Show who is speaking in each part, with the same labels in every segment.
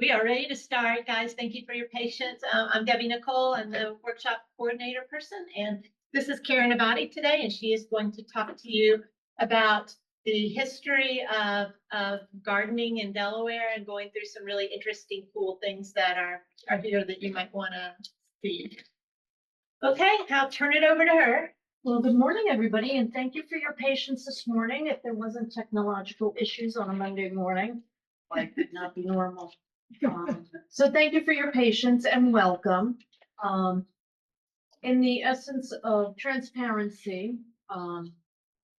Speaker 1: We are ready to start, guys. Thank you for your patience. I'm Debbie Nicole. I'm the workshop coordinator person, and this is Karen Abadi today, and she is going to talk to you about the history of gardening in Delaware and going through some really interesting, cool things that are here that you might want to see. Okay, I'll turn it over to her.
Speaker 2: Well, good morning, everybody, and thank you for your patience this morning. If there wasn't technological issues on a Monday morning, life would not be normal. So thank you for your patience and welcome. In the essence of transparency,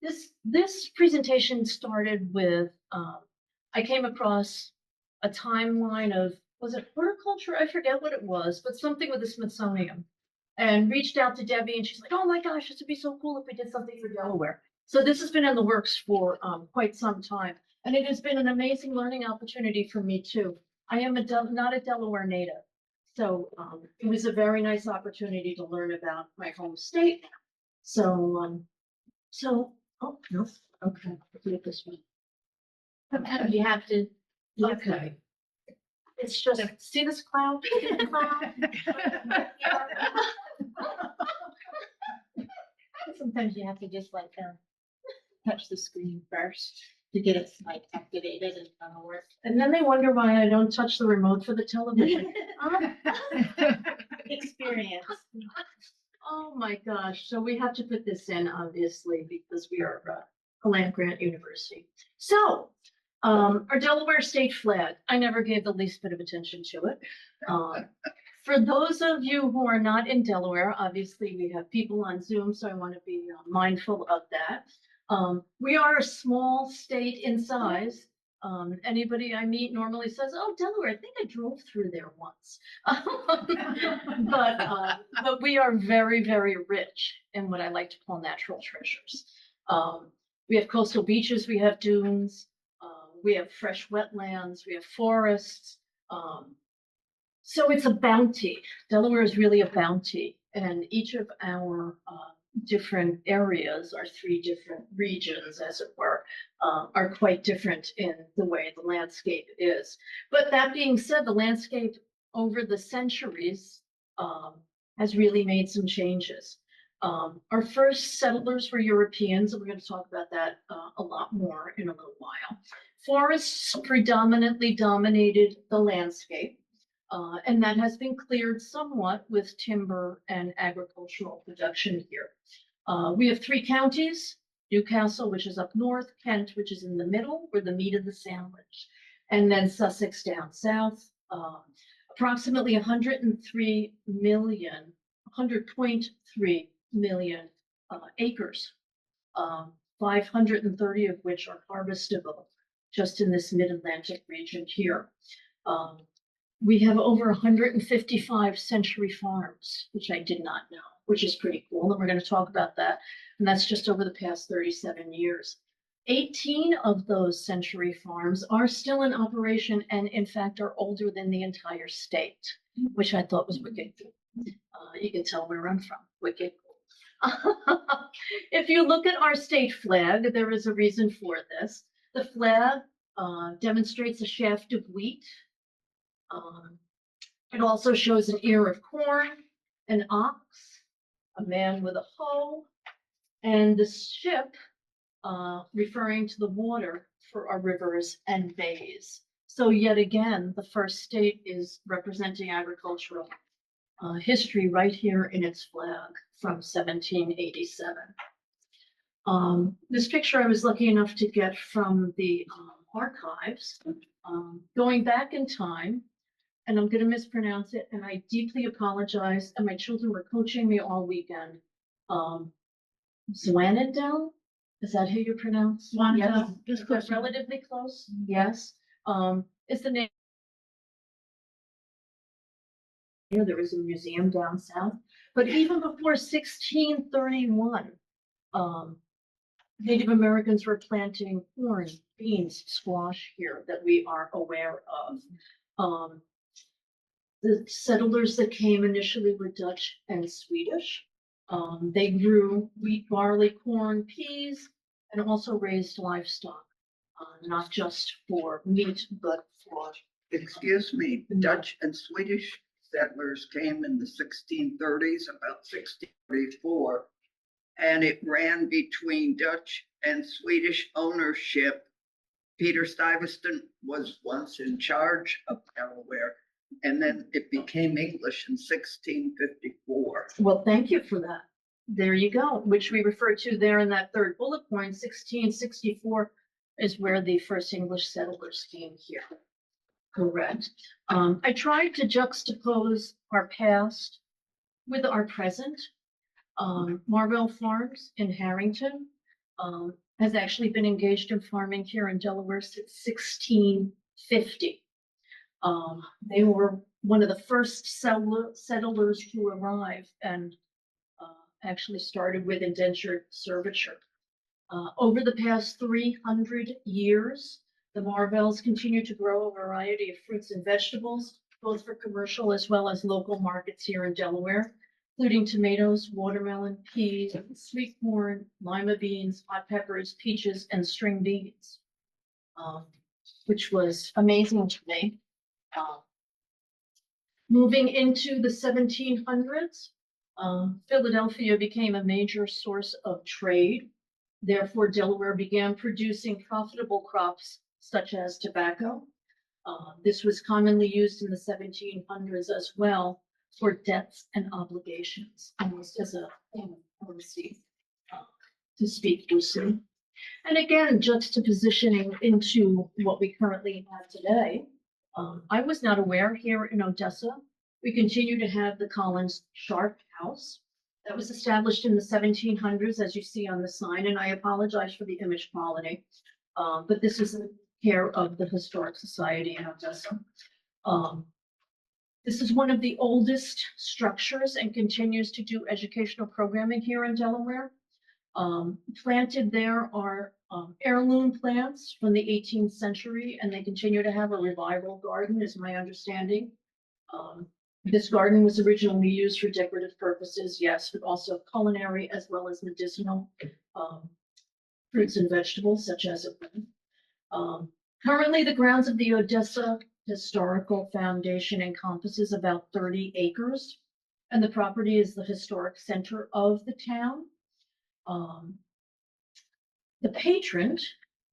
Speaker 2: this presentation started with, I came across a timeline of, was it horticulture? I forget what it was, but something with the Smithsonian. And reached out to Debbie, and she's like, "Oh my gosh, this would be so cool if we did something for Delaware." So this has been in the works for quite some time, and it has been an amazing learning opportunity for me too. I am not a Delaware native, so it was a very nice opportunity to learn about my home state. So oh no, okay, I'll do it this way.
Speaker 1: Okay. You have to.
Speaker 2: Okay. It's just, see this cloud?
Speaker 1: Sometimes you have to just like touch the screen first to get it like activated and work.
Speaker 2: And then they wonder why I don't touch the remote for the television.
Speaker 1: Experience.
Speaker 2: Oh my gosh. So we have to put this in, obviously, because we are a land-grant university. So our Delaware state flag, I never gave the least bit of attention to it. For those of you who are not in Delaware, obviously we have people on Zoom, so I want to be mindful of that. We are a small state in size. Anybody I meet normally says, "Oh, Delaware, I think I drove through there once." But we are very, very rich in what I like to call natural treasures. We have coastal beaches, we have dunes, we have fresh wetlands, we have forests. So it's a bounty. Delaware is really a bounty, and each of our different areas, our three different regions, as it were, are quite different in the way the landscape is. But that being said, the landscape over the centuries has really made some changes. Our first settlers were Europeans, and we're going to talk about that a lot more in a little while. Forests predominantly dominated the landscape. And that has been cleared somewhat with timber and agricultural production here. We have three counties: Newcastle, which is up north, Kent, which is in the middle, where the meat of the sandwich, and then Sussex down south. Approximately 100.3 million acres, 530 of which are harvestable, just in this mid-Atlantic region here. We have over 155 century farms, which I did not know, which is pretty cool. And we're going to talk about that. And that's just over the past 37 years. 18 of those century farms are still in operation and, in fact, are older than the entire state, which I thought was wicked cool. You can tell where I'm from. Wicked cool. If you look at our state flag, there is a reason for this. The flag demonstrates a shaft of wheat. It also shows an ear of corn, an ox, a man with a hoe, and the ship referring to the water for our rivers and bays. So yet again, the first state is representing agricultural history right here in its flag from 1787. This picture I was lucky enough to get from the archives, going back in time. And I'm going to mispronounce it, and I deeply apologize. And my children were coaching me all weekend. Zwanendel, is that how you pronounce?
Speaker 1: Zwanendel.
Speaker 2: Yes, is relatively close. Yes, it's the name. There is a museum down south, but even before 1631, Native Americans were planting corn, beans, squash here that we are aware of. The settlers that came initially were Dutch and Swedish. They grew wheat, barley, corn, peas, and also raised livestock, not just for meat, but for
Speaker 3: Excuse me, Dutch and Swedish settlers came in the 1630s, about 1634, and it ran between Dutch and Swedish ownership. Peter Stuyvesant was once in charge of Delaware, and then it became English in 1654.
Speaker 2: Well, thank you for that. There you go, which we refer to there in that third bullet point, 1664 is where the first English settlers came here. Correct. I tried to juxtapose our past with our present. Marvell Farms in Harrington has actually been engaged in farming here in Delaware since 1650. They were one of the first settlers to arrive and actually started with indentured servitude. Over the past 300 years, the Marvells continue to grow a variety of fruits and vegetables, both for commercial as well as local markets here in Delaware, including tomatoes, watermelon, peas, sweet corn, lima beans, hot peppers, peaches, and string beans, which was amazing to me. Moving into the 1700s, Philadelphia became a major source of trade. Therefore, Delaware began producing profitable crops such as tobacco. This was commonly used in the 1700s as well for debts and obligations, almost as a currency, to speak loosely. And again, juxtapositioning into what we currently have today. I was not aware here in Odessa, we continue to have the Collins Sharp House. That was established in the 1700s, as you see on the sign, and I apologize for the image quality, but this is in care of the Historic Society in Odessa. This is one of the oldest structures and continues to do educational programming here in Delaware. Planted there are heirloom plants from the 18th century, and they continue to have a revival garden, is my understanding. This garden was originally used for decorative purposes, yes, but also culinary as well as medicinal fruits and vegetables, such as it would. Currently, the grounds of the Odessa Historical Foundation encompasses about 30 acres, and the property is the historic center of the town. The patron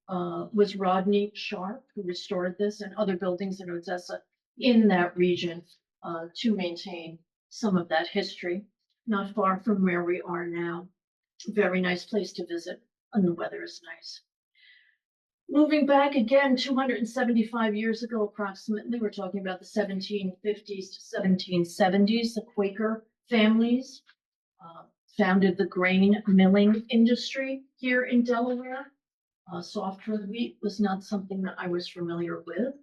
Speaker 2: was Rodney Sharp, who restored this and other buildings in Odessa in that region to maintain some of that history, not far from where we are now. Very nice place to visit, and the weather is nice. Moving back again, 275 years ago, approximately, we're talking about the 1750s to 1770s, the Quaker families founded the grain milling industry here in Delaware. Soft-red wheat was not something that I was familiar with,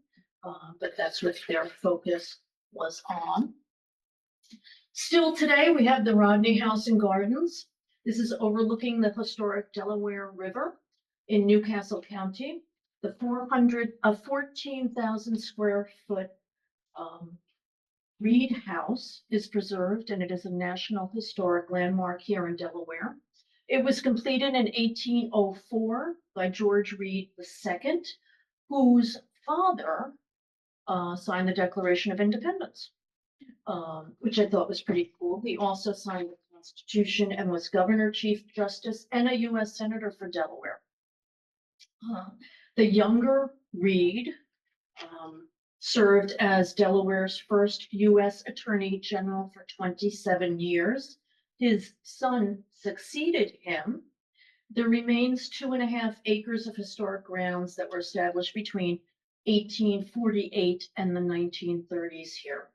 Speaker 2: but that's what their focus was on. Still today, we have the Rodney House and Gardens. This is overlooking the historic Delaware River in Newcastle County. The 14,000 square foot Reed House is preserved, and it is a National Historic Landmark here in Delaware. It was completed in 1804 by George Reed II, whose father signed the Declaration of Independence, which I thought was pretty cool. He also signed the Constitution and was Governor, Chief Justice, and a U.S. Senator for Delaware. The younger Reed served as Delaware's first U.S. Attorney General for 27 years. His son succeeded him. There remains 2.5 acres of historic grounds that were established between 1848 and the 1930s here.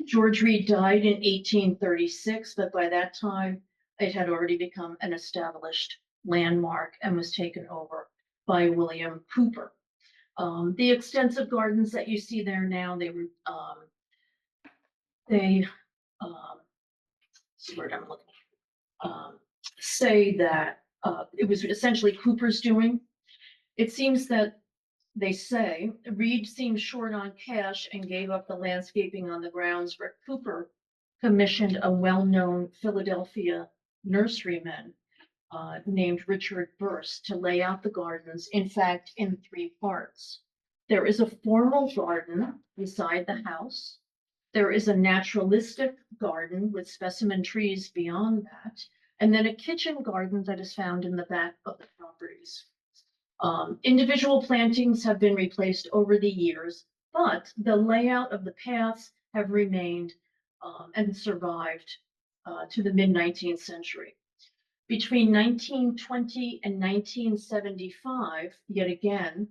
Speaker 2: George Reed died in 1836, but by that time it had already become an established landmark and was taken over by William Cooper. The extensive gardens that you see there now, say that it was essentially Cooper's doing. It seems that they say Reed seemed short on cash and gave up the landscaping on the grounds, where Cooper commissioned a well-known Philadelphia nurseryman named Richard Burst to lay out the gardens, in fact, in 3 parts. There is a formal garden beside the house. There is a naturalistic garden with specimen trees beyond that, and then a kitchen garden that is found in the back of the properties. Individual plantings have been replaced over the years, but the layout of the paths have remained and survived to the mid-19th century. Between 1920 and 1975, yet again,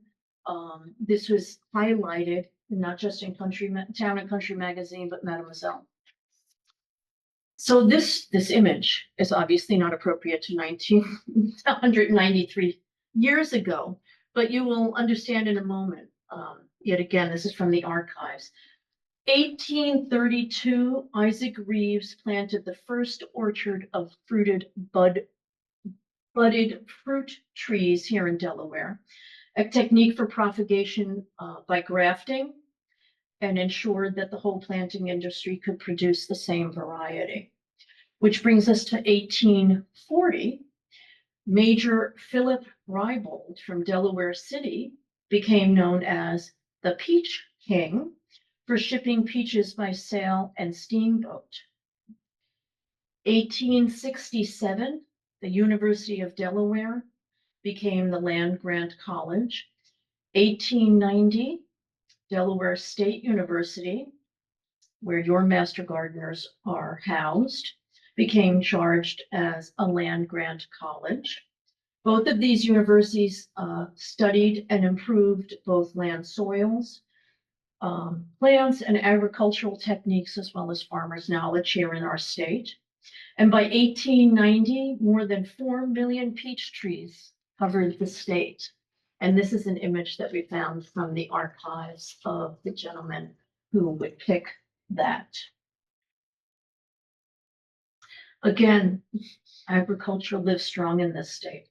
Speaker 2: this was highlighted not just in Town and Country magazine, but Mademoiselle. So this image is obviously not appropriate to 193 years ago, but you will understand in a moment. Yet again, this is from the archives. 1832, Isaac Reeves planted the first orchard of budded fruit trees here in Delaware, a technique for propagation by grafting, and ensured that the whole planting industry could produce the same variety. Which brings us to 1840. Major Philip Rybold from Delaware City became known as the Peach King for shipping peaches by sail and steamboat. 1867, the University of Delaware became the land-grant college. 1890, Delaware State University, where your Master Gardeners are housed, became charged as a land-grant college. Both of these universities studied and improved both land soils, plants, and agricultural techniques, as well as farmers' knowledge here in our state. And by 1890, more than 4 million peach trees covered the state. And this is an image that we found from the archives of the gentleman who would pick that. Again, agriculture lives strong in this state.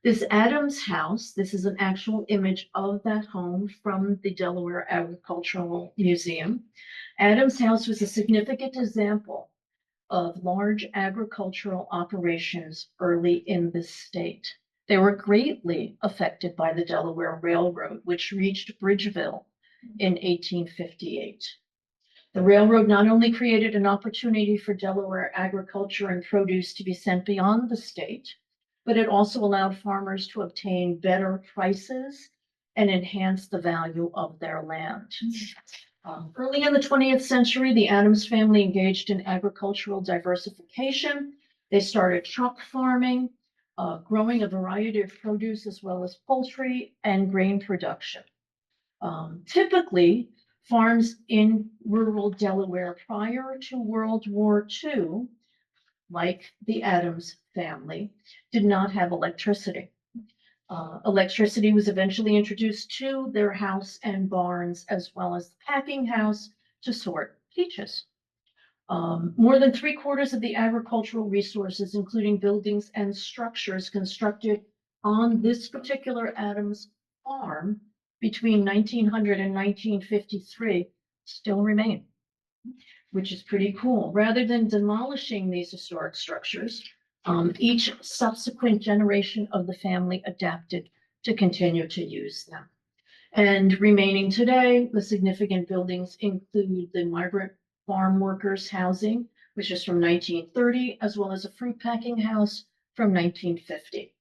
Speaker 2: This Adams house, this is an actual image of that home from the Delaware Agricultural Museum. Adams house was a significant example of large agricultural operations early in this state. They were greatly affected by the Delaware Railroad, which reached Bridgeville in 1858. The railroad not only created an opportunity for Delaware agriculture and produce to be sent beyond the state, but it also allowed farmers to obtain better prices and enhance the value of their land. Early in the 20th century, the Adams family engaged in agricultural diversification. They started truck farming, growing a variety of produce, as well as poultry and grain production. Typically, farms in rural Delaware prior to World War II, like the Adams family, did not have electricity. Electricity was eventually introduced to their house and barns, as well as the packing house to sort peaches. More than 3/4 of the agricultural resources, including buildings and structures constructed on this particular Adams farm between 1900 and 1953, still remain, which is pretty cool. Rather than demolishing these historic structures, each subsequent generation of the family adapted to continue to use them. And remaining today, the significant buildings include the migrant farm workers housing, which is from 1930, as well as a fruit packing house from 1950.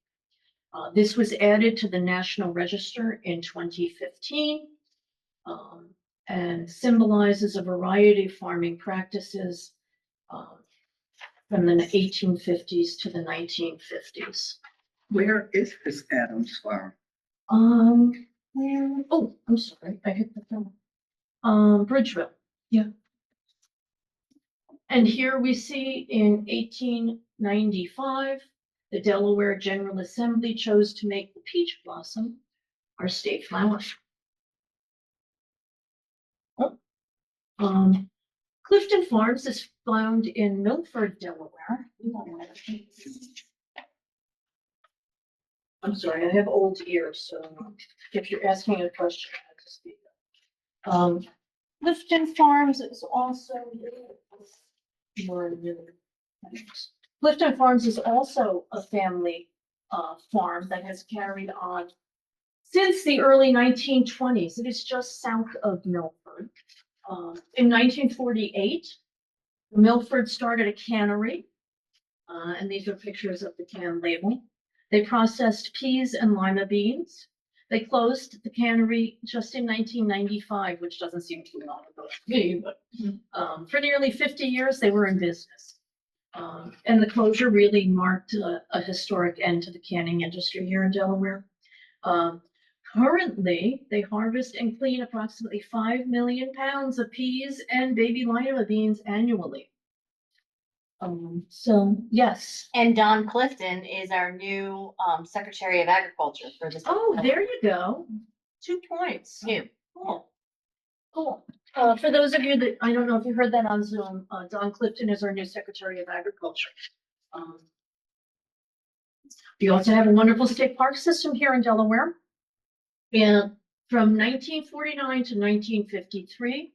Speaker 2: This was added to the National Register in 2015 and symbolizes a variety of farming practices from the 1850s to the 1950s.
Speaker 3: Where is this Adams farm?
Speaker 2: Oh, I'm sorry, I hit the thumb. Bridgeville. Yeah. And here we see in 1895, the Delaware General Assembly chose to make the peach blossom our state flower. Clifton Farms is found in Milford, Delaware. I'm sorry, I have old ears, so if you're asking a question, I have to speak up. Clifton Farms is also Clifton Farms is also a family farm that has carried on since the early 1920s. It is just south of Milford. In 1948, Milford started a cannery, and these are pictures of the can label. They processed peas and lima beans. They closed the cannery just in 1995, which doesn't seem too long ago to me, but for nearly 50 years they were in business. And the closure really marked a historic end to the canning industry here in Delaware. Currently, they harvest and clean approximately 5 million pounds of peas and baby lima beans annually. So yes.
Speaker 4: And Don Clifton is our new Secretary of Agriculture for this.
Speaker 2: Oh, there you go.
Speaker 4: 2 points.
Speaker 2: Yeah. Cool. Cool. For those of you that, I don't know if you heard that on Zoom, Don Clifton is our new Secretary of Agriculture. We also have a wonderful state park system here in Delaware. And from 1949 to 1953,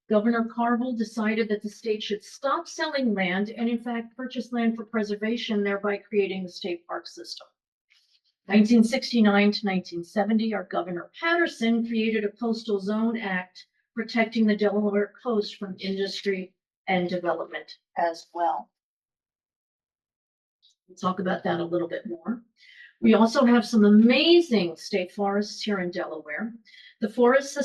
Speaker 2: Governor Carville decided that the state should stop selling land and in fact purchase land for preservation, thereby creating the state park system. 1969 to 1970, our Governor Patterson created a Coastal Zone Act protecting the Delaware coast from industry and development as well. We'll talk about that a little bit more. We also have some amazing state forests here in Delaware. The Forest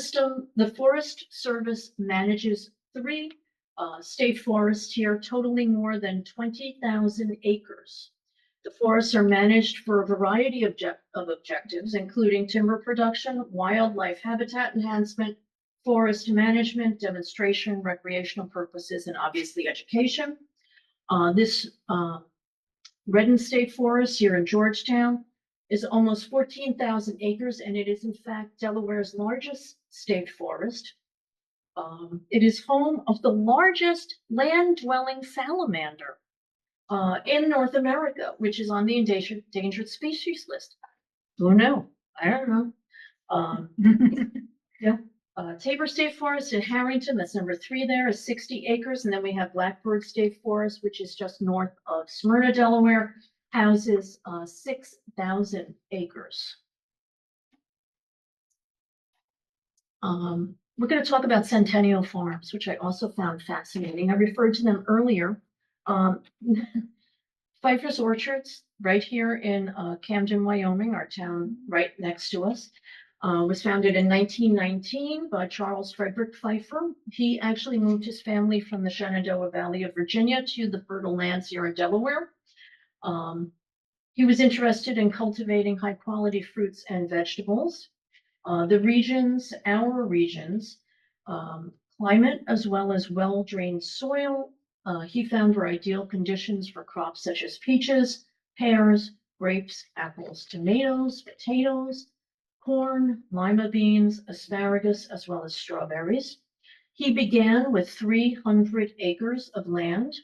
Speaker 2: Service manages 3 state forests here, totaling more than 20,000 acres. The forests are managed for a variety of objectives, including timber production, wildlife habitat enhancement, forest management, demonstration, recreational purposes, and obviously education. This Redden State Forest here in Georgetown is almost 14,000 acres, and it is in fact Delaware's largest state forest. It is home of the largest land-dwelling salamander in North America, which is on the endangered species list. Who knew? I don't know. Yeah. Tabor State Forest in Harrington, that's number 3 there, is 60 acres. And then we have Blackbird State Forest, which is just north of Smyrna, Delaware, houses 6,000 acres. We're going to talk about Centennial Farms, which I also found fascinating. I referred to them earlier. Pfeiffer's Orchards, right here in Camden, Wyoming, our town right next to us, was founded in 1919 by Charles Frederick Pfeiffer. He actually moved his family from the Shenandoah Valley of Virginia to the fertile lands here in Delaware. He was interested in cultivating high quality fruits and vegetables. Our regions, climate, as well as well-drained soil, he found were ideal conditions for crops such as peaches, pears, grapes, apples, tomatoes, potatoes, corn, lima beans, asparagus, as well as strawberries. He began with 300 acres of land,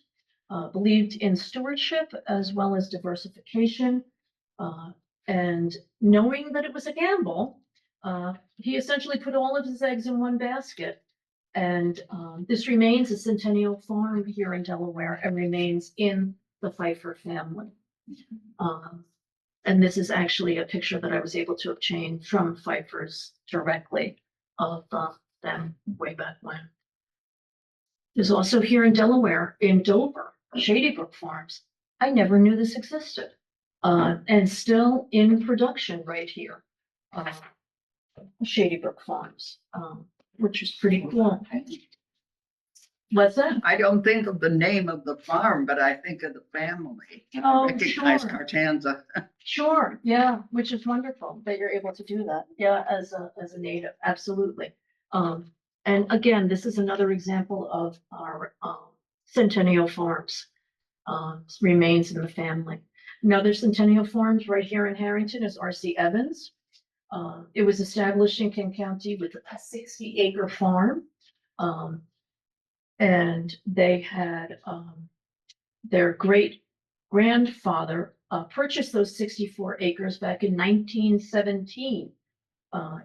Speaker 2: believed in stewardship as well as diversification, and knowing that it was a gamble, he essentially put all of his eggs in one basket. And this remains a Centennial Farm here in Delaware and remains in the Pfeiffer family. And this is actually a picture that I was able to obtain from Pfeiffer's directly of them way back when. There's also here in Delaware, in Dover, Shady Brook Farms. I never knew this existed. And still in production right here. Shady Brook Farms, which is pretty cool. What's that?
Speaker 3: I don't think of the name of the farm, but I think of the family.
Speaker 2: Oh,
Speaker 3: I recognize
Speaker 2: sure.
Speaker 3: Cartanza.
Speaker 2: Sure, yeah, which is wonderful that you're able to do that. Yeah, as a native, absolutely. And again, this is another example of our Centennial Farms. Remains in the family. Another Centennial Farms right here in Harrington is R.C. Evans. It was established in King County with a 60-acre farm. And they had their great grandfather purchased those 64 acres back in 1917.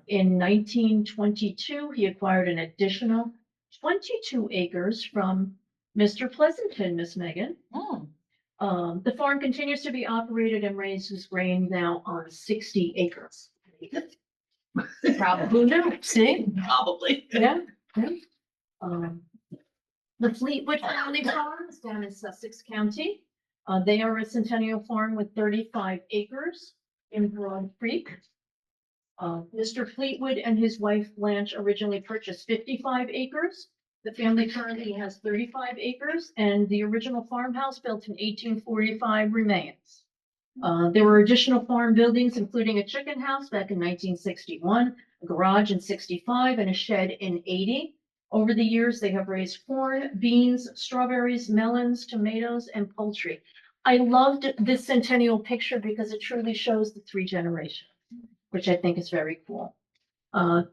Speaker 2: In 1922, he acquired an additional 22 acres from Mr. Pleasanton, Miss Megan. The farm continues to be operated and raises grain now on 60 acres. Who knew? See?
Speaker 5: Probably.
Speaker 2: Yeah. Yeah. Um, The Fleetwood Family Farm is down in Sussex County. They are a centennial farm with 35 acres in Broad Creek. Mr. Fleetwood and his wife Blanche originally purchased 55 acres. The family currently has 35 acres, and the original farmhouse built in 1845 remains. There were additional farm buildings, including a chicken house back in 1961, a garage in 65, and a shed in 80. Over the years, they have raised corn, beans, strawberries, melons, tomatoes, and poultry. I loved this centennial picture because it truly shows the 3 generations, which I think is very cool.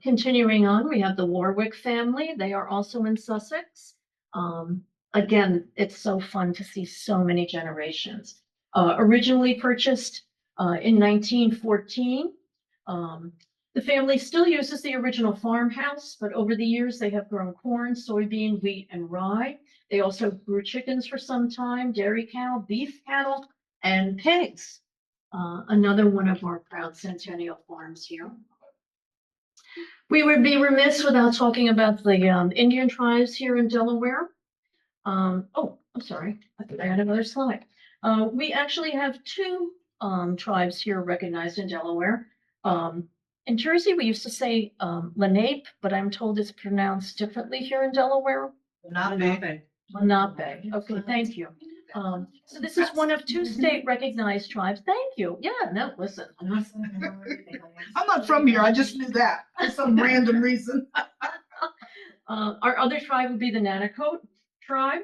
Speaker 2: Continuing on, we have the Warwick family. They are also in Sussex. Again, it's so fun to see so many generations. Originally purchased in 1914. The family still uses the original farmhouse, but over the years they have grown corn, soybean, wheat, and rye. They also grew chickens for some time, dairy cow, beef cattle, and pigs. Another one of our proud centennial farms here. We would be remiss without talking about the Indian tribes here in Delaware. Oh, I'm sorry, I thought I had another slide. We actually have 2 tribes here recognized in Delaware. In Jersey, we used to say Lenape, but I'm told it's pronounced differently here in Delaware.
Speaker 5: Lenape.
Speaker 2: Lenape. Okay, thank you. So this is one of 2 state recognized tribes. Thank you. Yeah, no, listen.
Speaker 5: I'm not from here. I just knew that for some random reason.
Speaker 2: Our other tribe would be the Nanticoke tribe.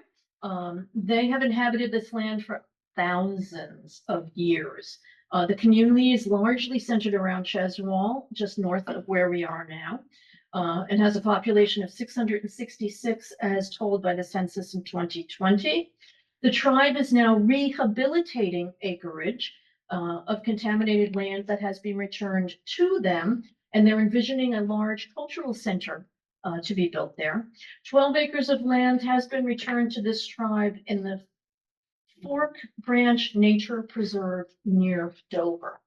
Speaker 2: They have inhabited this land for thousands of years. The community is largely centered around Cheswall, just north of where we are now, and has a population of 666 as told by the census in 2020. The tribe is now rehabilitating acreage of contaminated land that has been returned to them, and they're envisioning a large cultural center to be built there. 12 acres of land has been returned to this tribe in the Fork Branch Nature Preserve near Dover.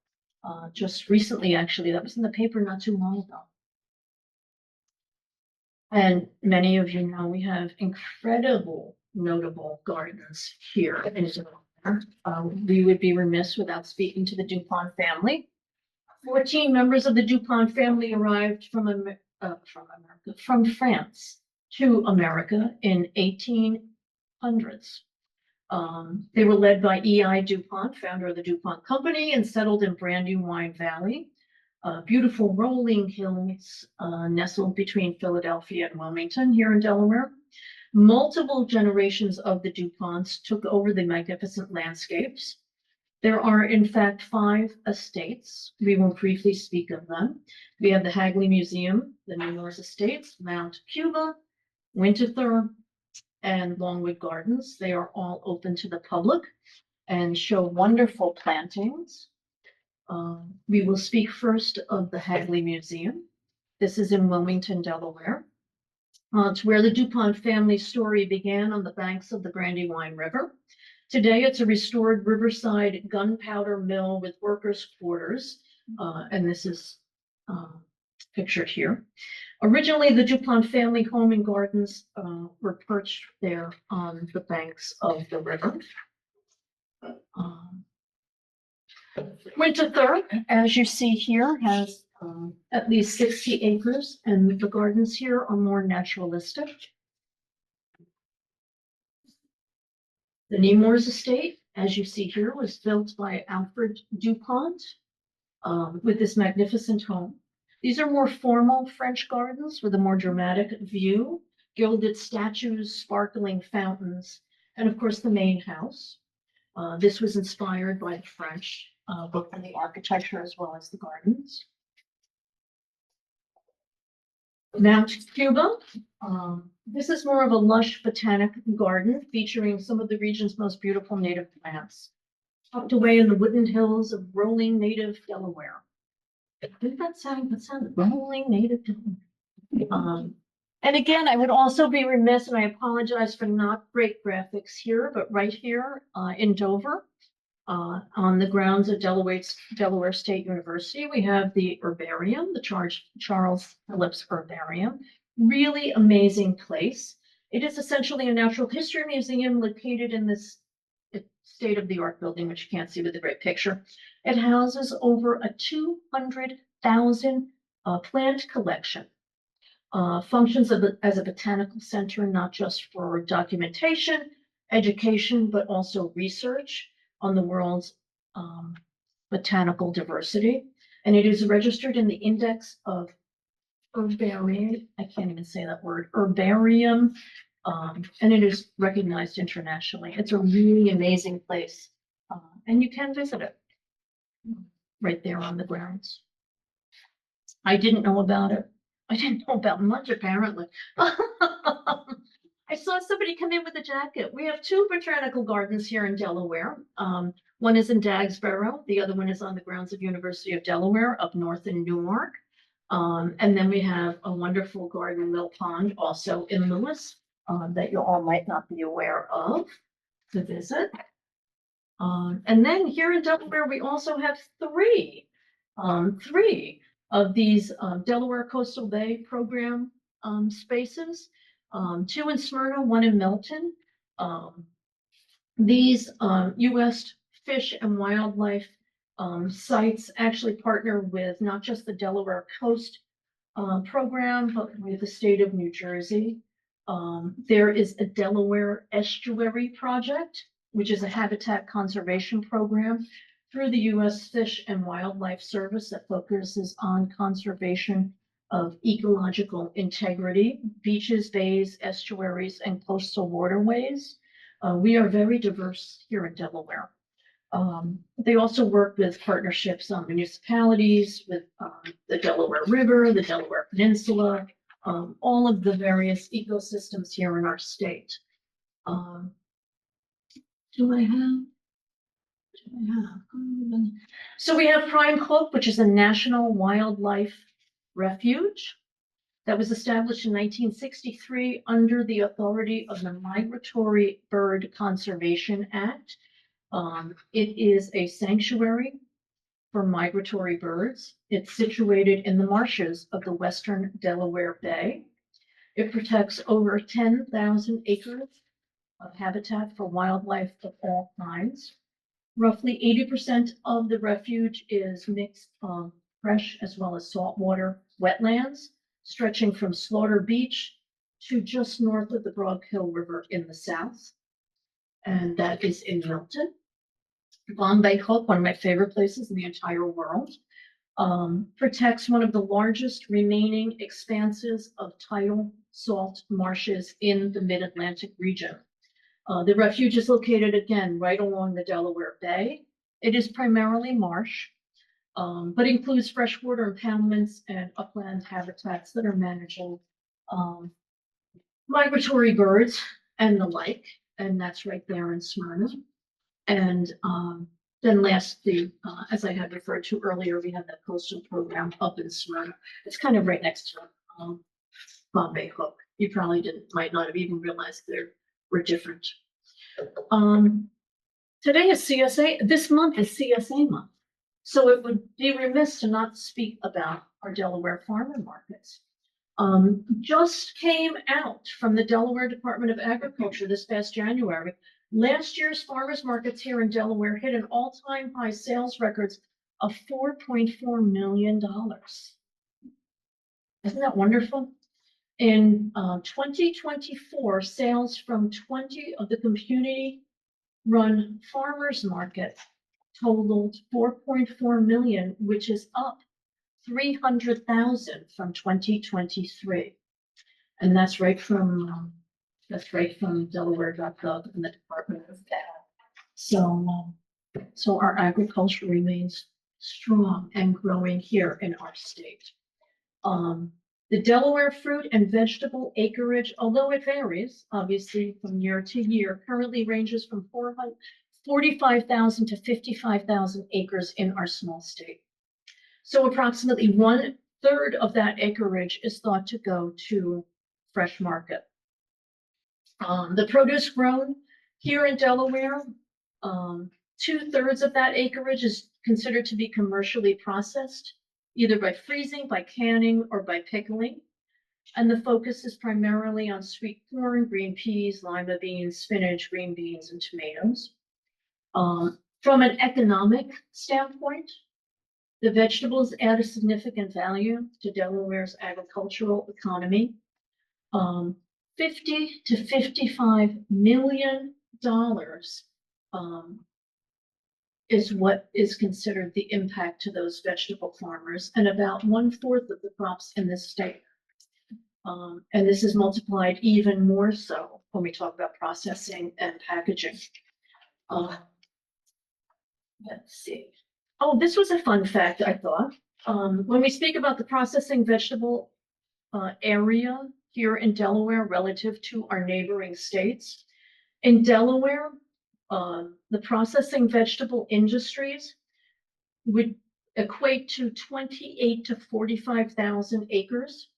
Speaker 2: Just recently, actually, that was in the paper not too long ago. And many of you know we have incredible notable gardens here in Delaware. We would be remiss without speaking to the DuPont family. 14 members of the DuPont family arrived from France to America in 1800s. They were led by E.I. DuPont, founder of the DuPont Company, and settled in Brandywine Valley. Beautiful rolling hills nestled between Philadelphia and Wilmington here in Delaware. Multiple generations of the DuPonts took over the magnificent landscapes. There are, in fact, 5 estates. We will briefly speak of them. We have the Hagley Museum, the Nemours Estates, Mount Cuba, Winterthur, and Longwood Gardens. They are all open to the public and show wonderful plantings. We will speak first of the Hagley Museum. This is in Wilmington, Delaware. It's where the DuPont family story began on the banks of the Brandywine River. Today, it's a restored riverside gunpowder mill with workers' quarters, and this is pictured here. Originally, the DuPont family home and gardens were perched there on the banks of the river. Winterthur, as you see here, has at least 60 acres, and the gardens here are more naturalistic. The Nemours estate, as you see here, was built by Alfred DuPont with this magnificent home. These are more formal French gardens with a more dramatic view, gilded statues, sparkling fountains, and of course the main house. This was inspired by the French, both in the architecture as well as the gardens. Mount Cuba. This is more of a lush botanic garden featuring some of the region's most beautiful native plants, tucked away in the wooded hills of rolling native Delaware. Did that sound rolling native Delaware? And again, I would also be remiss, and I apologize for not great graphics here, but right here in Dover, On the grounds of Delaware State University, we have the herbarium, the Charles Phillips Herbarium. Really amazing place. It is essentially a natural history museum located in this state-of-the-art building, which you can't see with the great picture. It houses over a 200,000 plant collection. Functions as a botanical center, not just for documentation, education, but also research on the world's botanical diversity. And it is registered in the Index of Herbarium, I can't even say that word, Herbarium, and it is recognized internationally. It's a really amazing place, and you can visit it right there on the grounds. I didn't know about it. I didn't know about much, apparently. I saw somebody come in with a jacket. We have two botanical gardens here in Delaware. One is in Dagsboro. The other one is on the grounds of University of Delaware up north in Newark. And then we have a wonderful garden, Mill Pond, also in Lewis, that you all might not be aware of to visit. And then here in Delaware, we also have three of these Delaware Coastal Bay program spaces, two in Smyrna, one in Milton. These U.S. Fish and Wildlife sites actually partner with not just the Delaware Coast program, but with the state of New Jersey. There is a Delaware Estuary Project, which is a habitat conservation program through the U.S. Fish and Wildlife Service that focuses on conservation of ecological integrity, beaches, bays, estuaries, and coastal waterways. We are very diverse here in Delaware. They also work with partnerships on municipalities, with the Delaware River, the Delaware Peninsula, all of the various ecosystems here in our state. So we have Prime Hook, which is a national wildlife refuge that was established in 1963 under the authority of the Migratory Bird Conservation Act. It is a sanctuary for migratory birds. It's situated in the marshes of the western Delaware Bay. It protects over 10,000 acres of habitat for wildlife of all kinds. Roughly 80% of the refuge is mixed fresh as well as saltwater wetlands, stretching from Slaughter Beach to just north of the Broad Hill River in the south. And that is in Milton. Bombay Hook, one of my favorite places in the entire world, protects one of the largest remaining expanses of tidal salt marshes in the mid-Atlantic region. The refuge is located again right along the Delaware Bay. It is primarily marsh, but includes freshwater impoundments and upland habitats that are managing migratory birds and the like, and that's right there in Smyrna. And then lastly, as I had referred to earlier, we have that coastal program up in Smyrna. It's kind of right next to Bombay Hook. You probably might not have even realized we're different. Today is CSA. This month is CSA month. So it would be remiss to not speak about our Delaware farmer markets. Just came out from the Delaware Department of Agriculture this past January. Last year's farmers markets here in Delaware hit an all-time high sales records of $4.4 million. Isn't that wonderful? In 2024, sales from 20 of the community-run farmers markets totaled 4.4 million, which is up 300,000 from 2023. And that's right from Delaware.gov and the Department of Ag. So our agriculture remains strong and growing here in our state. The Delaware fruit and vegetable acreage, although it varies, obviously, from year to year, currently ranges from 45,000 to 55,000 acres in our small state. So approximately 1/3 of that acreage is thought to go to fresh market. The produce grown here in Delaware 2/3 of that acreage is considered to be commercially processed, either by freezing, by canning, or by pickling. And the focus is primarily on sweet corn, green peas, lima beans, spinach, green beans, and tomatoes. From an economic standpoint, the vegetables add a significant value to Delaware's agricultural economy. 50 to $55 million is what is considered the impact to those vegetable farmers, and about 1/4 of the crops in this state. And this is multiplied even more so when we talk about processing and packaging. Let's see. Oh, this was a fun fact, I thought. When we speak about the processing vegetable area here in Delaware relative to our neighboring states, in Delaware, the processing vegetable industries would equate to 28 to 45,000 acres.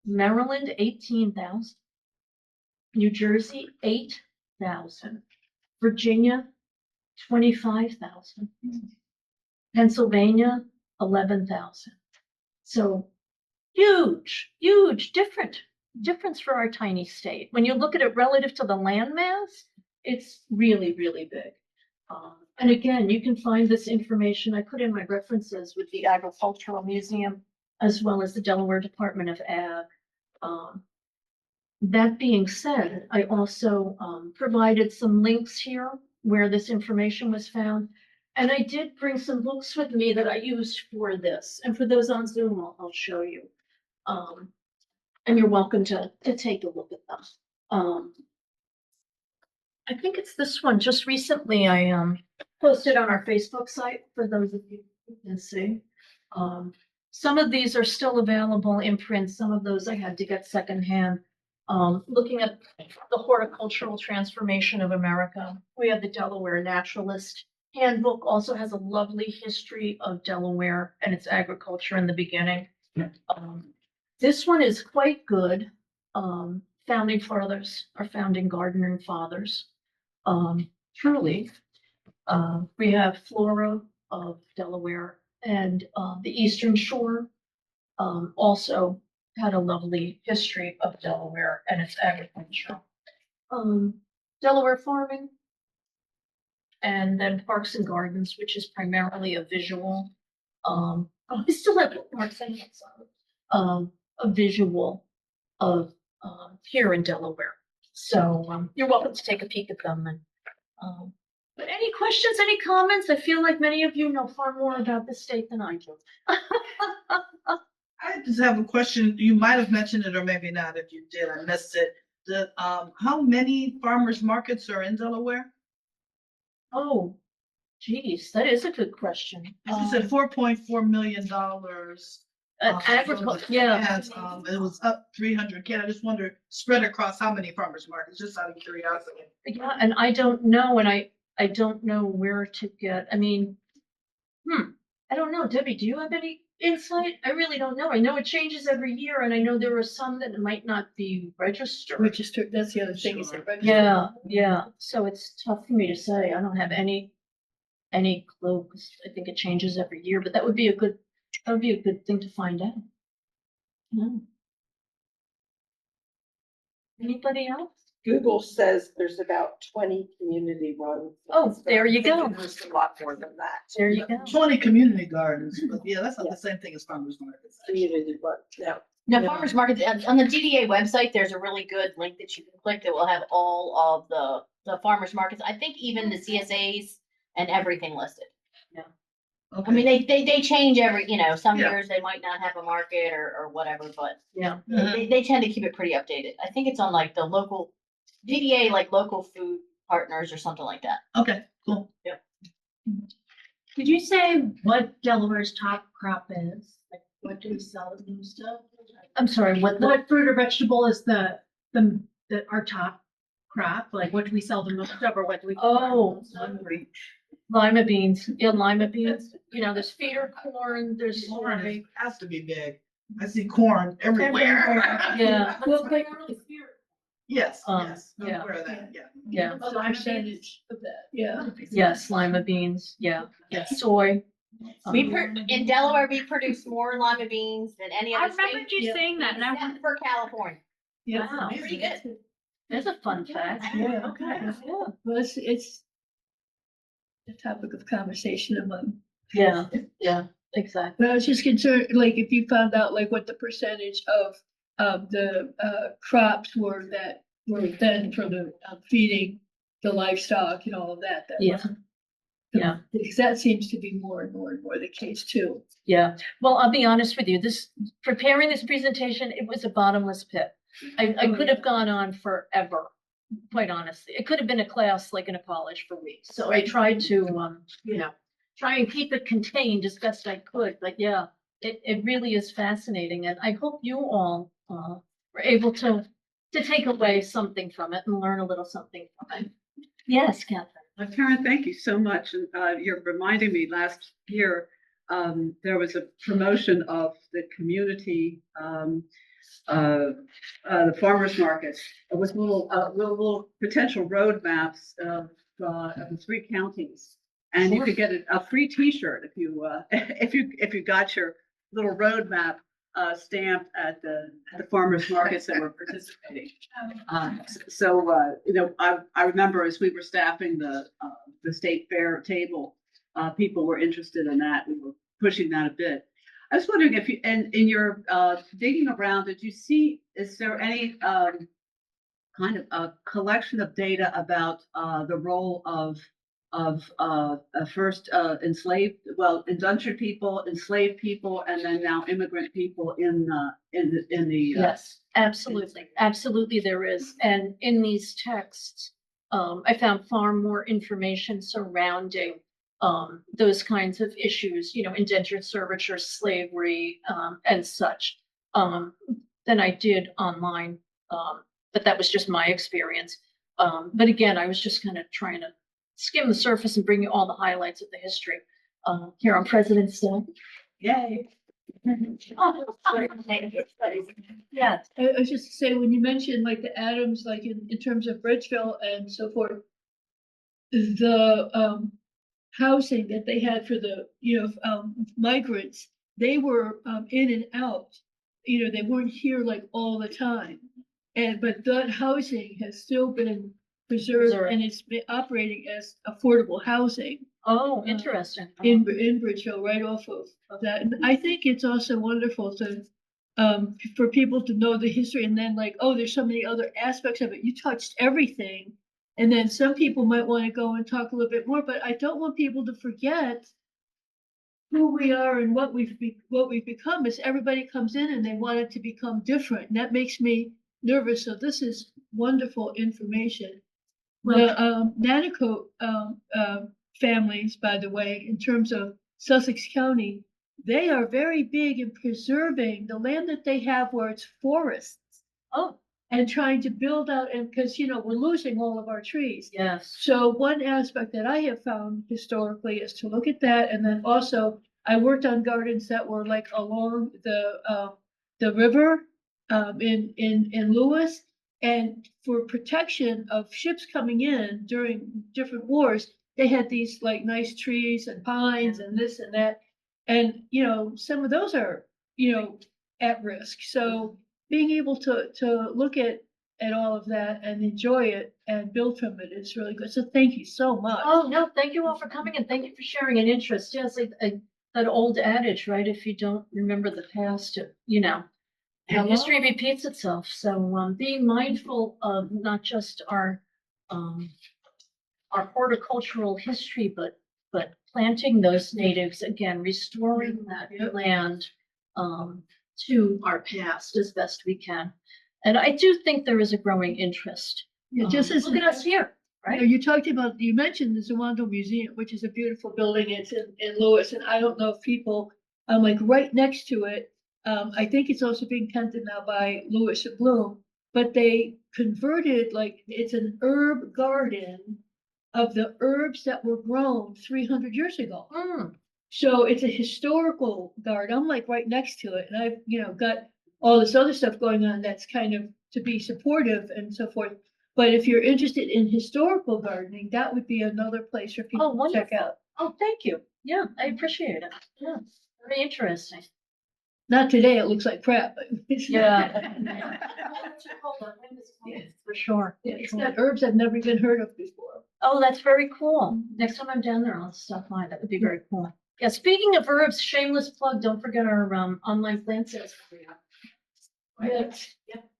Speaker 2: Maryland, 18,000. New Jersey, 8,000. Virginia, 25,000. Pennsylvania, 11,000. So huge difference for our tiny state. When you look at it relative to the land mass, it's really big. And again, you can find this information. I put in my references with the Agricultural Museum as well as the Delaware Department of Ag. That being said, I also provided some links here where this information was found. And I did bring some books with me that I used for this. And for those on Zoom, I'll show you. And you're welcome to take a look at them. I think it's this one. Just recently, I posted on our Facebook site for those of you who can see. Some of these are still available in print. Some of those I had to get secondhand. Looking at the horticultural transformation of America, we have the Delaware Naturalist Handbook. Also has a lovely history of Delaware and its agriculture in the beginning. This one is quite good. Founding Fathers, our founding gardening fathers. Truly, we have Flora of Delaware, and the Eastern Shore also had a lovely history of Delaware and its agriculture. Delaware Farming, and then Parks and Gardens, which is primarily a visual. We still have bookmarks and a visual of here in Delaware. So you're welcome to take a peek at them. And, but any questions, any comments? I feel like many of you know far more about the state than I do.
Speaker 5: I just have a question. You might have mentioned it, or maybe not. If you did, I missed it. How many farmers markets are in Delaware?
Speaker 2: Oh, geez, that is a good question.
Speaker 5: You said $4.4 million.
Speaker 2: Agriculture, yeah.
Speaker 5: And it was up 300K. I just wonder, spread across how many farmers markets, just out of curiosity.
Speaker 2: Yeah, and I don't know, and I don't know where to get, I mean, I don't know. Debbie, do you have any insight? I really don't know. I know it changes every year, and I know there are some that might not be registered.
Speaker 6: Registered, that's the other thing, is it registered?
Speaker 2: Yeah, so it's tough for me to say. I don't have any clue, 'cause I think it changes every year, but that would be a good thing to find out. No. Anybody else?
Speaker 6: Google says there's about 20 community runs.
Speaker 2: Oh, there you go.
Speaker 6: There's a lot more than that.
Speaker 2: There you go.
Speaker 5: 20 community gardens, but yeah, that's not the same thing as farmers markets.
Speaker 6: Community run, no.
Speaker 4: Now,
Speaker 6: Yeah.
Speaker 4: farmers markets, on the DDA website, there's a really good link that you can click that will have all of the farmers markets. I think even the CSAs and everything listed. I mean, they change every, some
Speaker 5: Yeah.
Speaker 4: years they might not have a market or whatever, but
Speaker 2: Yeah.
Speaker 4: they tend to keep it pretty updated. I think it's on like the local DDA, like local food partners or something like that.
Speaker 5: Okay, cool.
Speaker 7: Could you say what Delaware's top crop is? Like, what do we sell as new stuff?
Speaker 2: I'm sorry, what
Speaker 7: What fruit or vegetable is our top crop? Like, what do we sell the most of, or what do we?
Speaker 2: Oh, lima beans. Yeah, lima beans. There's feeder corn, there's
Speaker 5: Corn
Speaker 2: soy.
Speaker 5: has to be big. I see corn everywhere.
Speaker 2: Yeah.
Speaker 7: Well, primarily feeder.
Speaker 5: Yes,
Speaker 2: Um,
Speaker 5: yes, I'm
Speaker 2: yeah.
Speaker 5: aware of that, yeah.
Speaker 2: Yeah.
Speaker 6: What's the percentage of that? Yeah.
Speaker 2: Yes, lima beans, yeah, soy.
Speaker 4: In Delaware, we produce more lima beans than any
Speaker 7: I
Speaker 4: other
Speaker 7: remember
Speaker 4: state,
Speaker 7: you saying that, and I
Speaker 4: except for California.
Speaker 2: Wow,
Speaker 4: Pretty good.
Speaker 2: there's a fun fact.
Speaker 6: Yeah.
Speaker 5: Okay.
Speaker 2: Yeah.
Speaker 6: Well, it's a topic of conversation among.
Speaker 2: Yeah, yeah, exactly.
Speaker 6: But I was just concerned, like, if you found out like what the percentage of the crops were that were then for the feeding the livestock and all of that. That
Speaker 2: Yeah.
Speaker 6: wasn't-
Speaker 2: Yeah.
Speaker 6: Because that seems to be more and more and more the case too.
Speaker 2: Yeah, well, I'll be honest with you, preparing this presentation, it was a bottomless pit. I could have gone on forever, quite honestly. It could have been a class like in a college for weeks. So I tried to, try and keep it contained as best I could. But yeah, it really is fascinating. And I hope you all were able to take away something from it and learn a little something from it. Yes, Catherine.
Speaker 8: Karen, thank you so much. And you're reminding me last year, there was a promotion of the community, the farmers markets with little potential roadmaps of the 3 counties. And you could get a free T-shirt if you if you got your little roadmap stamped at the farmers markets that were participating. I remember as we were staffing the state fair table, people were interested in that. We were pushing that a bit. I was wondering if you, and in your digging around, is there any kind of a collection of data about the role of first indentured people, enslaved people, and then now immigrant people in the
Speaker 2: Yes, absolutely. Absolutely there is. And in these texts, I found far more information surrounding those kinds of issues, indentured servitude, slavery, and such, than I did online. But that was just my experience. But again, I was just kind of trying to skim the surface and bring you all the highlights of the history here on President's Day. Yay. Yes.
Speaker 6: I was just to say, when you mentioned like the Adams, like in terms of Bridgeville and so forth, the housing that they had for the, migrants, they were in and out. They weren't here like all the time. But that housing has still been preserved and it's been operating as affordable housing.
Speaker 2: Oh, interesting.
Speaker 6: In Bridgeville, right off of that. And I think it's also wonderful to for people to know the history and then like, oh, there's so many other aspects of it. You touched everything. And then some people might want to go and talk a little bit more, but I don't want people to forget who we are and what we've become. Is everybody comes in and they want it to become different. And that makes me nervous. So this is wonderful information. The Nanaco families, by the way, in terms of Sussex County, they are very big in preserving the land that they have where it's forests.
Speaker 2: Oh.
Speaker 6: And trying to build out, and because, we're losing all of our trees.
Speaker 2: Yes.
Speaker 6: So one aspect that I have found historically is to look at that. And then also I worked on gardens that were like along the river in Lewis. And for protection of ships coming in during different wars, they had these like nice trees and pines and this and that. And, some of those are, at risk. So being able to look at all of that and enjoy it and build from it is really good. So thank you so much.
Speaker 2: Oh, no, thank you all for coming and thank you for sharing an interest. Yes, that old adage, right? If you don't remember the past, history repeats itself. So being mindful of not just our horticultural history, but planting those natives again, restoring that land to our past as best we can. And I do think there is a growing interest.
Speaker 6: Yeah, just as
Speaker 2: look at us here, right?
Speaker 6: You mentioned the Zawando Museum, which is a beautiful building. It's in Lewis, and I don't know if people, like right next to it. I think it's also being tended now by Lewis and Bloom, but they converted, like, it's an herb garden of the herbs that were grown 300 years ago. So it's a historical garden. I'm like right next to it, and I've got all this other stuff going on that's kind of to be supportive and so forth. But if you're interested in historical gardening, that would be another place for
Speaker 2: Oh,
Speaker 6: people to check
Speaker 2: wonderful.
Speaker 6: out.
Speaker 2: Oh, thank you. Yeah, I appreciate it. Yeah, very interesting.
Speaker 6: Not today, it looks like crap. But
Speaker 2: Yeah. For sure.
Speaker 6: It's got herbs I've never even heard of before.
Speaker 2: Oh, that's very cool. Next time I'm down there, I'll stop by. That would be very cool. Yeah, speaking of herbs, shameless plug, don't forget our online plant sales.
Speaker 6: Yes.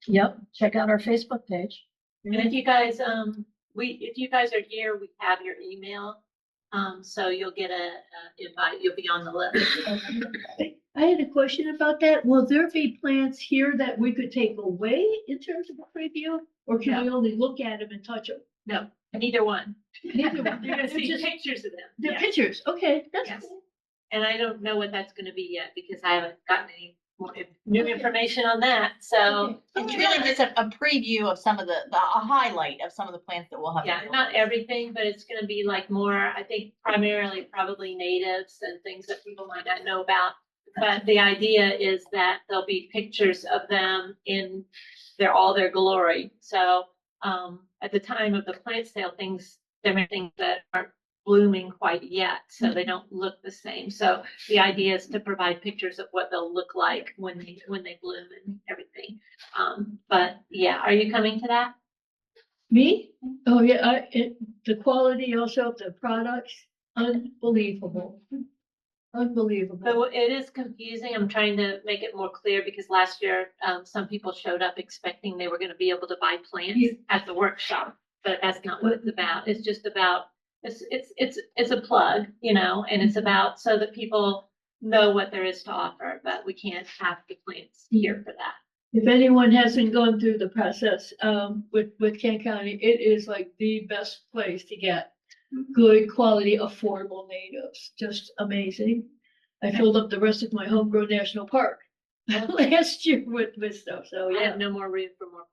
Speaker 2: Yep, check out our Facebook page.
Speaker 1: And if you guys, if you guys are here, we have your email. So you'll get a invite, you'll be on the list.
Speaker 6: I had a question about that. Will there be plants here that we could take away in terms of a preview? Or can we only look at them and touch them?
Speaker 1: No, neither one.
Speaker 6: Neither one.
Speaker 1: You're gonna
Speaker 6: They're
Speaker 1: see
Speaker 6: just-
Speaker 1: pictures of them.
Speaker 6: They're
Speaker 1: Yes.
Speaker 6: pictures. Okay, that's
Speaker 1: Yes.
Speaker 6: cool.
Speaker 1: And I don't know what that's gonna be yet because I haven't gotten any more new information on that, so.
Speaker 4: It's really just a preview of some of a highlight of some of the plants that we'll have.
Speaker 1: Yeah, not everything, but it's gonna be like more, I think primarily probably natives and things that people might not know about. But the idea is that there'll be pictures of them in all their glory. So, at the time of the plant sale, there are things that aren't blooming quite yet, so they don't look the same. So the idea is to provide pictures of what they'll look like when they bloom and everything. But yeah, are you coming to that?
Speaker 6: Me? Oh, yeah, the quality also of the products, unbelievable. Unbelievable.
Speaker 1: So it is confusing. I'm trying to make it more clear because last year, some people showed up expecting they were gonna be able to buy plants at the workshop, but that's not what it's about. It's just about, it's a plug, and it's about so that people know what there is to offer, but we can't have the plants here for that.
Speaker 6: If anyone hasn't gone through the process, with Kent County, it is like the best place to get good quality, affordable natives, just amazing. I filled up the rest of my homegrown national park last year with stuff, so
Speaker 1: I
Speaker 6: yeah.
Speaker 1: have no more room for more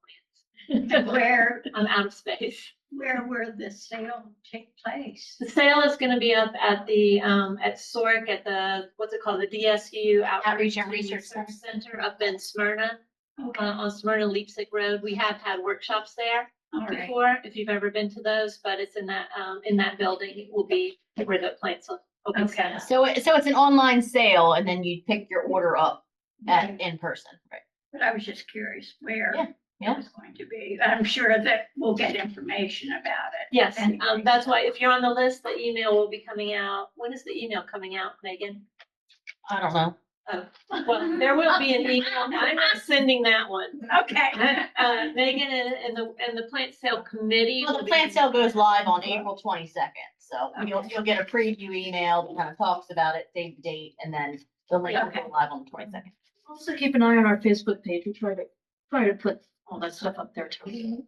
Speaker 1: plants.
Speaker 7: Where,
Speaker 1: I'm out of space.
Speaker 7: where will the sale take place?
Speaker 1: The sale is gonna be up at the, at SORC at the, what's it called? The DSU
Speaker 4: Outreach and Research
Speaker 1: Center up in Smyrna, on Smyrna Leipzig Road. We have had workshops there
Speaker 7: All right.
Speaker 1: before, if you've ever been to those, but it's in that building. It will be where the plants will open.
Speaker 7: Okay.
Speaker 4: So it's an online sale and then you pick your order up in person, right?
Speaker 7: But I was just curious where
Speaker 4: Yeah.
Speaker 7: it was going to be. I'm sure that we'll get information about it.
Speaker 1: Yes,
Speaker 7: Anyway,
Speaker 1: that's why if you're on the list, the email will be coming out. When is the email coming out, Megan?
Speaker 4: I don't know.
Speaker 1: Oh, well, there will be an email. I'm not sending that one.
Speaker 7: Okay.
Speaker 1: Megan and the plant sale committee.
Speaker 4: Well,
Speaker 1: will
Speaker 4: the
Speaker 1: be-
Speaker 4: plant sale goes live on April 22nd, so you'll get a preview email that kind of talks about it, save the date, and then the link will go live on the 22nd.
Speaker 2: Also keep an eye on our Facebook page. We try to put all that stuff up there too.